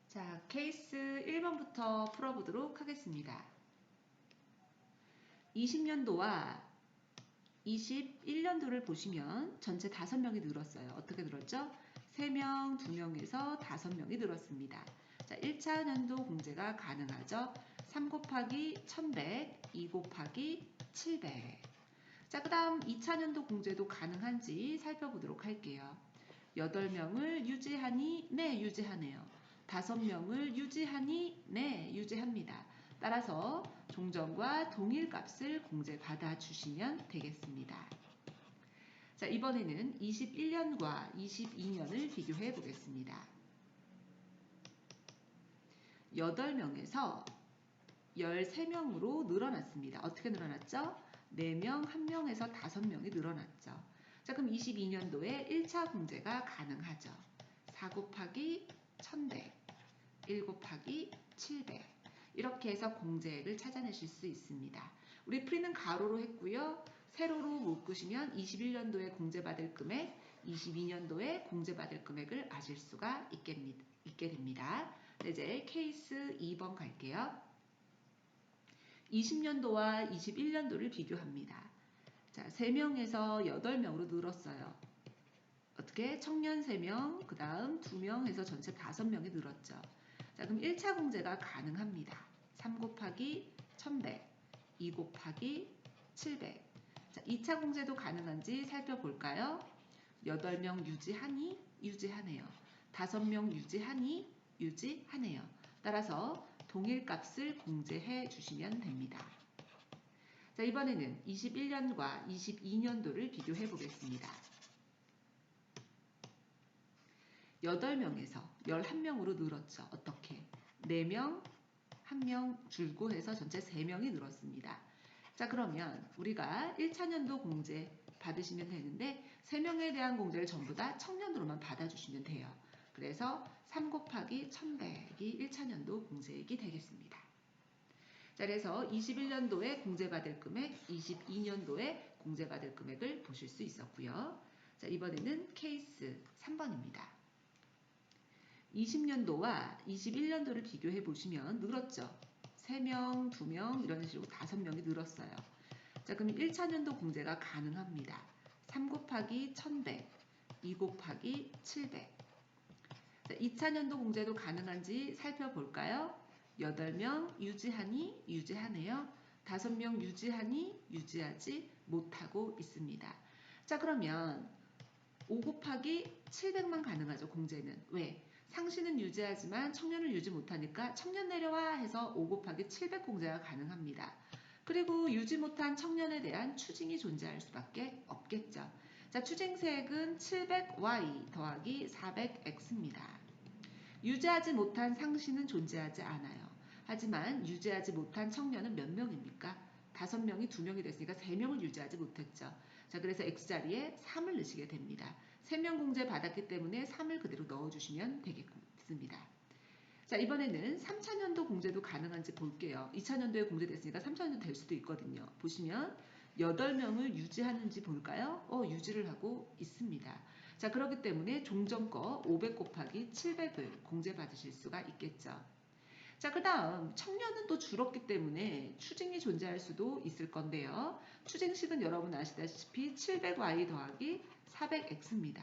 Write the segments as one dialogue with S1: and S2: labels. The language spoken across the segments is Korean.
S1: 자, 케이스 1번부터 풀어보도록 하겠습니다. 20년도와 21년도를 보시면 전체 5명이 늘었어요. 어떻게 늘었죠? 3명, 2명에서 5명이 늘었습니다. 자, 1차 연도 공제가 가능하죠. 3 곱하기 1100, 2 곱하기 700. 자, 그 다음 2차 연도 공제도 가능한지 살펴보도록 할게요. 8명을 유지하니? 네, 유지하네요. 5명을 유지하니? 네, 유지합니다. 따라서 종전과 동일 값을 공제받아 주시면 되겠습니다. 자, 이번에는 21년과 22년을 비교해 보겠습니다. 8명에서 13명으로 늘어났습니다. 어떻게 늘어났죠? 4명, 1명에서 5명이 늘어났죠. 자, 그럼 22년도에 1차 공제가 가능하죠. 4 곱하기 1100, 1 곱하기 700. 이렇게 해서 공제액을 찾아내실 수 있습니다. 우리 풀이는 가로로 했고요. 세로로 묶으시면 21년도에 공제받을 금액, 22년도에 공제받을 금액을 아실 수가 있게 됩니다. 이제 케이스 2번 갈게요. 20년도와 21년도를 비교합니다. 자, 3명에서 8명으로 늘었어요. 어떻게? 청년 3명, 그 다음 2명 해서 전체 5명이 늘었죠. 자, 그럼 1차 공제가 가능합니다. 3 곱하기 1100, 2 곱하기 700. 자, 2차 공제도 가능한지 살펴볼까요? 8명 유지하니? 유지하네요. 5명 유지하니? 유지하네요. 따라서 동일 값을 공제해 주시면 됩니다. 자, 이번에는 21년과 22년도를 비교해 보겠습니다. 8명에서 11명으로 늘었죠. 어떻게? 4명, 1명 줄고 해서 전체 3명이 늘었습니다. 자, 그러면 우리가 1차년도 공제 받으시면 되는데 3명에 대한 공제를 전부 다 청년도로만 받아주시면 돼요. 그래서 3 곱하기 1100이 1차년도 공제액이 되겠습니다. 자, 그래서 21년도에 공제받을 금액, 22년도에 공제받을 금액을 보실 수 있었고요. 자, 이번에는 케이스 3번입니다. 20년도와 21년도를 비교해 보시면 늘었죠. 3명, 2명 이런 식으로 5명이 늘었어요. 자, 그럼 1차년도 공제가 가능합니다. 3 곱하기 1100, 2 곱하기 700. 자, 2차년도 공제도 가능한지 살펴볼까요? 8명 유지하니? 유지하네요. 5명 유지하니? 유지하지 못하고 있습니다. 자, 그러면 5 곱하기 700만 가능하죠. 공제는. 왜? 상시는 유지하지만 청년을 유지 못하니까 청년 내려와 해서 5 곱하기 700 공제가 가능합니다. 그리고 유지 못한 청년에 대한 추징이 존재할 수밖에 없겠죠. 자, 추징세액은 700Y 더하기 400X입니다. 유지하지 못한 상시는 존재하지 않아요. 하지만 유지하지 못한 청년은 몇 명입니까? 5명이 2명이 됐으니까 3명을 유지하지 못했죠. 자, 그래서 X자리에 3을 넣으시게 됩니다. 3명 공제 받았기 때문에 3을 그대로 넣어주시면 되겠습니다. 자, 이번에는 3차년도 공제도 가능한지 볼게요. 2차년도에 공제됐으니까 3차년도 될 수도 있거든요. 보시면 8명을 유지하는지 볼까요? 유지를 하고 있습니다. 자, 그렇기 때문에 종전 거 500 곱하기 700을 공제받으실 수가 있겠죠. 자, 그 다음 청년은 또 줄었기 때문에 추징이 존재할 수도 있을 건데요. 추징식은 여러분 아시다시피 700Y 더하기 400X입니다.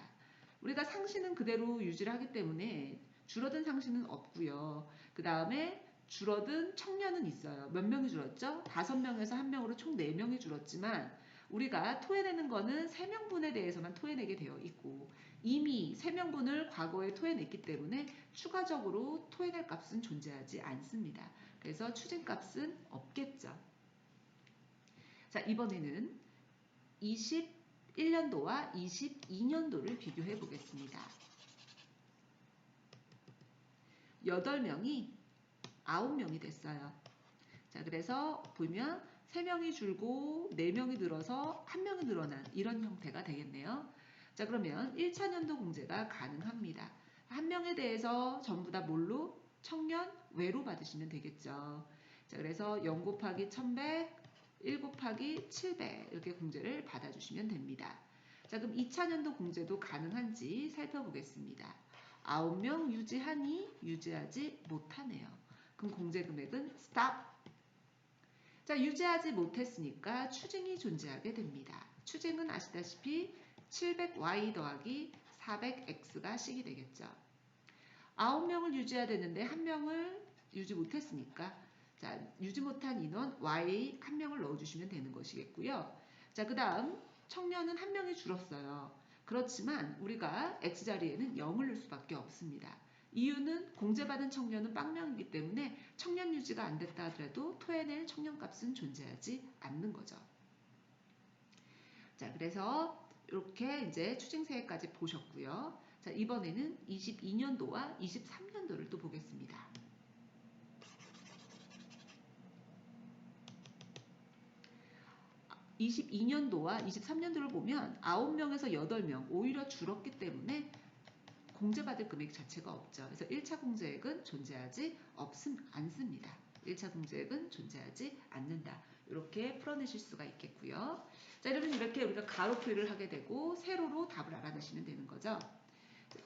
S1: 우리가 상시는 그대로 유지를 하기 때문에 줄어든 상시는 없고요. 그 다음에 줄어든 청년은 있어요. 몇 명이 줄었죠? 5명에서 1명으로 총 4명이 줄었지만 우리가 토해내는 거는 3명분에 대해서만 토해내게 되어 있고 이미 3명분을 과거에 토해냈기 때문에 추가적으로 토해낼 값은 존재하지 않습니다. 그래서 추징값은 없겠죠. 자, 이번에는 21년도와 22년도를 비교해 보겠습니다. 8명이 9명이 됐어요. 자, 그래서 보면 3명이 줄고 4명이 늘어서 1명이 늘어난 이런 형태가 되겠네요. 자, 그러면 1차년도 공제가 가능합니다. 1명에 대해서 전부 다 뭘로? 청년 외로 받으시면 되겠죠. 자, 그래서 0 곱하기 1100, 1 곱하기 700 이렇게 공제를 받아주시면 됩니다. 자, 그럼 2차년도 공제도 가능한지 살펴보겠습니다. 9명 유지하니? 유지하지 못하네요. 그럼 공제금액은 stop. 자, 유지하지 못했으니까 추징이 존재하게 됩니다. 추징은 아시다시피 700y 더하기 400x가 식이 되겠죠. 9명을 유지해야 되는데 1명을 유지 못했으니까 자, 유지 못한 인원 y 1명을 넣어주시면 되는 것이겠고요. 자, 그 다음 청년은 1명이 줄었어요. 그렇지만 우리가 x자리에는 0을 넣을 수밖에 없습니다. 이유는 공제받은 청년은 빵명이기 때문에 청년 유지가 안 됐다 하더라도 토해낼 청년값은 존재하지 않는 거죠. 자, 그래서 이렇게 이제 추징세까지 보셨고요. 자, 이번에는 22년도와 23년도를 또 보겠습니다. 22년도와 23년도를 보면 9명에서 8명 오히려 줄었기 때문에 공제받을 금액 자체가 없죠. 그래서 1차 공제액은 존재하지 않습니다. 1차 공제액은 존재하지 않는다. 이렇게 풀어내실 수가 있겠고요. 자, 여러분 이렇게 우리가 가로풀이를 하게 되고 세로로 답을 알아내시면 되는 거죠.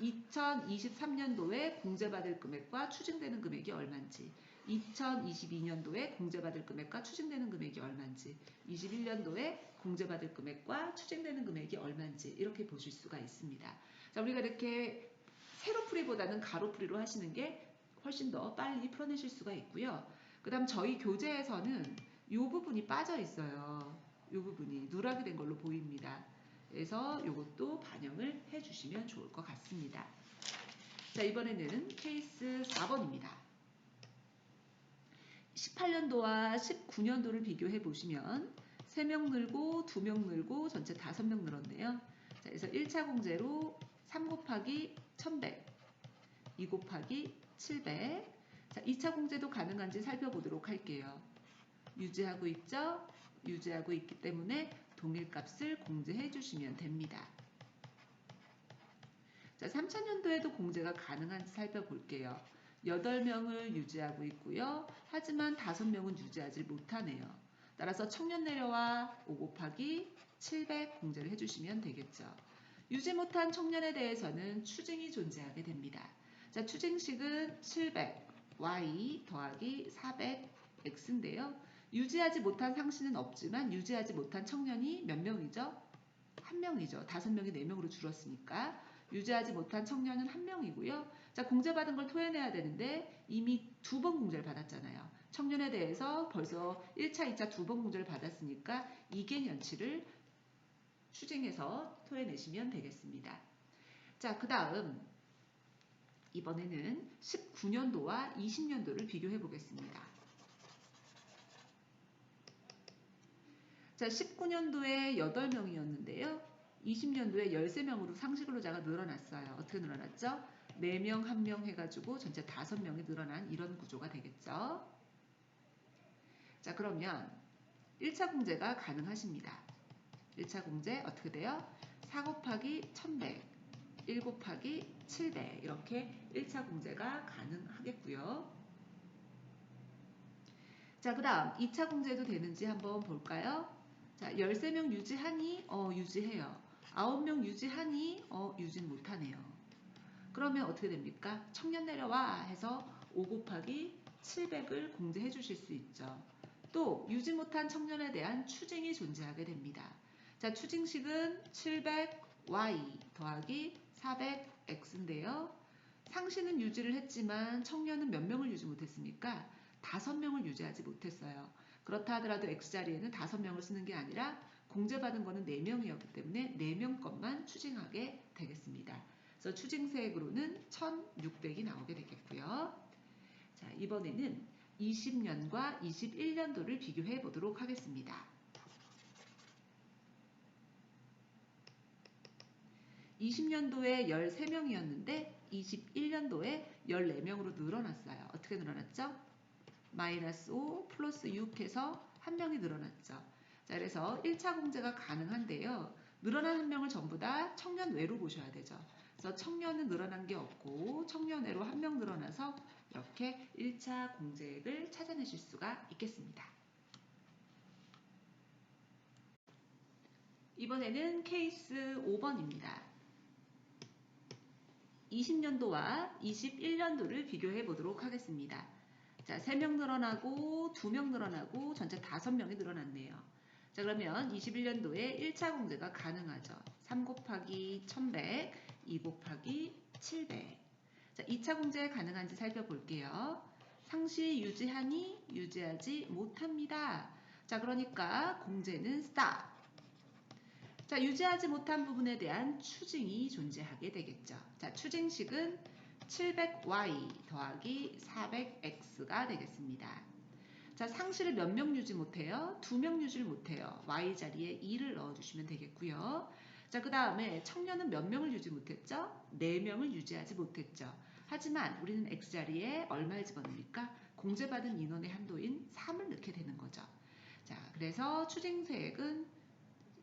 S1: 2023년도에 공제받을 금액과 추징되는 금액이 얼마인지, 2022년도에 공제받을 금액과 추징되는 금액이 얼마인지, 21년도에 공제받을 금액과 추징되는 금액이 얼마인지 이렇게 보실 수가 있습니다. 자, 우리가 이렇게 세로풀이보다는 가로풀이로 하시는 게 훨씬 더 빨리 풀어내실 수가 있고요. 그 다음 저희 교재에서는 이 부분이 빠져 있어요. 이 부분이 누락이 된 걸로 보입니다. 그래서 이것도 반영을 해주시면 좋을 것 같습니다. 자, 이번에는 케이스 4번입니다. 18년도와 19년도를 비교해 보시면 3명 늘고 2명 늘고 전체 5명 늘었네요. 자, 그래서 1차 공제로 3 곱하기 1100, 2 곱하기 700. 자, 2차 공제도 가능한지 살펴보도록 할게요. 유지하고 있죠? 유지하고 있기 때문에 동일값을 공제해 주시면 됩니다. 자, 3차년도에도 공제가 가능한지 살펴볼게요. 8명을 유지하고 있고요. 하지만 5명은 유지하지 못하네요. 따라서 청년 내려와 5 곱하기 700 공제를 해주시면 되겠죠. 유지 못한 청년에 대해서는 추징이 존재하게 됩니다. 자, 추징식은 700y 더하기 400x인데요. 유지하지 못한 상신은 없지만 유지하지 못한 청년이 몇 명이죠? 1명이죠. 5명이 4명으로 줄었으니까 유지하지 못한 청년은 1명이고요. 자, 공제받은 걸 토해내야 되는데 이미 2번 공제를 받았잖아요. 청년에 대해서 벌써 1차, 2차 2번 공제를 받았으니까 이개년치를 추징해서 토해내시면 되겠습니다. 자, 그 다음 이번에는 19년도와 20년도를 비교해 보겠습니다. 자, 19년도에 8명이었는데요. 20년도에 13명으로 상시근로자가 늘어났어요. 어떻게 늘어났죠? 4명, 1명 해가지고 전체 5명이 늘어난 이런 구조가 되겠죠. 자, 그러면 1차 공제가 가능하십니다. 1차 공제 어떻게 돼요? 4 곱하기 1100, 1 곱하기 700 이렇게 1차 공제가 가능하겠고요. 자, 그 다음 2차 공제도 되는지 한번 볼까요? 자, 13명 유지하니? 유지해요. 9명 유지하니? 유지는 못하네요. 그러면 어떻게 됩니까? 청년 내려와 해서 5 곱하기 700을 공제해 주실 수 있죠. 또 유지 못한 청년에 대한 추징이 존재하게 됩니다. 자, 추징식은 700y 더하기 400x인데요. 상신은 유지를 했지만 청년은 몇 명을 유지 못했습니까? 5명을 유지하지 못했어요. 그렇다 하더라도 X자리에는 5명을 쓰는 게 아니라 공제받은 거는 4명이었기 때문에 4명 것만 추징하게 되겠습니다. 그래서 추징세액으로는 1,600이 나오게 되겠고요. 자, 이번에는 20년과 21년도를 비교해 보도록 하겠습니다. 20년도에 13명이었는데 21년도에 14명으로 늘어났어요. 어떻게 늘어났죠? 마이너스 5 플러스 6 해서 1명이 늘어났죠. 자, 그래서 1차 공제가 가능한데요. 늘어난 1명을 전부 다 청년 외로 보셔야 되죠. 그래서 청년은 늘어난 게 없고 청년 외로 1명 늘어나서 이렇게 1차 공제액을 찾아내실 수가 있겠습니다. 이번에는 케이스 5번입니다. 20년도와 21년도를 비교해 보도록 하겠습니다. 자, 3명 늘어나고 2명 늘어나고 전체 5명이 늘어났네요. 자, 그러면 21년도에 1차 공제가 가능하죠. 3 곱하기 1100, 2 곱하기 700. 자, 2차 공제 가능한지 살펴볼게요. 상시 유지하니 유지하지 못합니다. 자, 그러니까 공제는 stop. 자, 유지하지 못한 부분에 대한 추징이 존재하게 되겠죠. 자, 추징식은 700y 더하기 400x가 되겠습니다. 자, 상시를 몇 명 유지 못해요? 2명 유지를 못해요. y 자리에 2를 넣어주시면 되겠고요. 자, 그 다음에 청년은 몇 명을 유지 못했죠? 4명을 유지하지 못했죠. 하지만 우리는 x 자리에 얼마를 집어넣습니까? 공제받은 인원의 한도인 3을 넣게 되는 거죠. 자, 그래서 추징세액은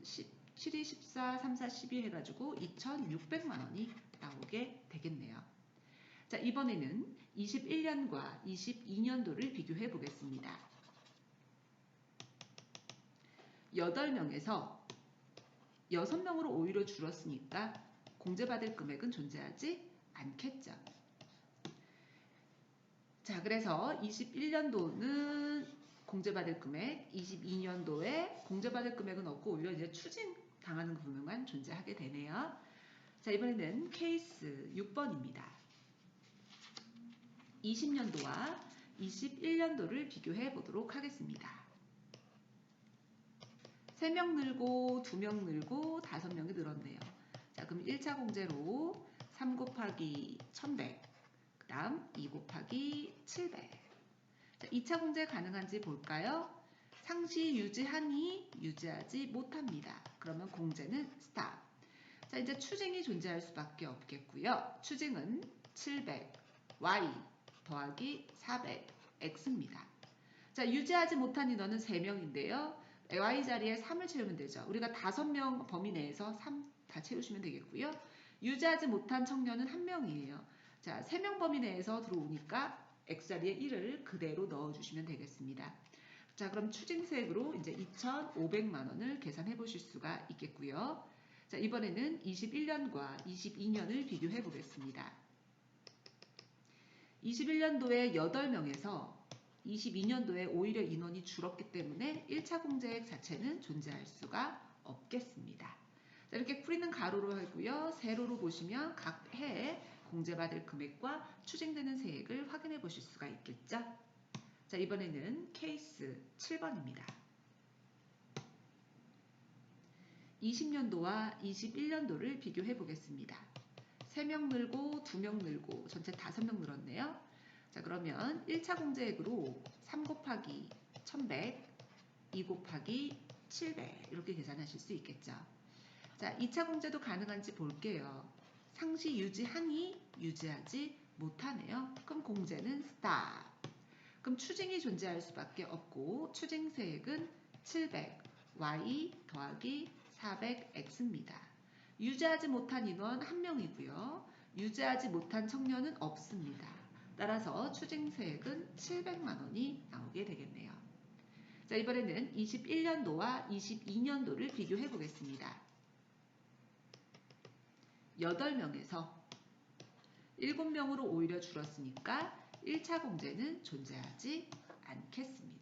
S1: 7, 2, 14, 3, 4, 12 해가지고 2,600만 원이 나오게 되겠네요. 자, 이번에는 21년과 22년도를 비교해 보겠습니다. 8명에서 6명으로 오히려 줄었으니까 공제받을 금액은 존재하지 않겠죠. 자, 그래서 21년도는 공제받을 금액, 22년도에 공제받을 금액은 없고 오히려 이제 추징 당하는 부분만 존재하게 되네요. 자, 이번에는 케이스 6번입니다. 20년도와 21년도를 비교해 보도록 하겠습니다. 3명 늘고 2명 늘고 5명이 늘었네요. 자, 그럼 1차 공제로 3 곱하기 1100, 그 다음 2 곱하기 700. 자, 2차 공제 가능한지 볼까요? 상시 유지하니 유지하지 못합니다. 그러면 공제는 stop. 자, 이제 추징이 존재할 수밖에 없겠고요. 추징은 700y 더하기 400x입니다. 자, 유지하지 못한 인원은 3명인데요. y 자리에 3을 채우면 되죠. 우리가 5명 범위 내에서 3 다 채우시면 되겠고요. 유지하지 못한 청년은 1명이에요. 자, 3명 범위 내에서 들어오니까 x 자리에 1을 그대로 넣어주시면 되겠습니다. 자, 그럼 추징세액으로 이제 2,500만 원을 계산해 보실 수가 있겠고요. 자, 이번에는 21년과 22년을 비교해 보겠습니다. 21년도에 8명에서 22년도에 오히려 인원이 줄었기 때문에 1차 공제액 자체는 존재할 수가 없겠습니다. 자, 이렇게 풀이는 가로로 하고요. 세로로 보시면 각 해에 공제받을 금액과 추징되는 세액을 확인해 보실 수가 있겠죠. 자, 이번에는 케이스 7번입니다. 20년도와 21년도를 비교해 보겠습니다. 3명 늘고 2명 늘고 전체 5명 늘었네요. 자, 그러면 1차 공제액으로 3 곱하기 1100, 2 곱하기 700 이렇게 계산하실 수 있겠죠. 자, 2차 공제도 가능한지 볼게요. 상시 유지하니 유지하지 못하네요. 그럼 공제는 stop. 그럼 추징이 존재할 수밖에 없고 추징세액은 700y 더하기 400x입니다. 유지하지 못한 인원 1명이고요. 유지하지 못한 청년은 없습니다. 따라서 추징세액은 700만 원이 나오게 되겠네요. 자, 이번에는 21년도와 22년도를 비교해 보겠습니다. 8명에서 7명으로 오히려 줄었으니까 1차 공제는 존재하지 않겠습니다.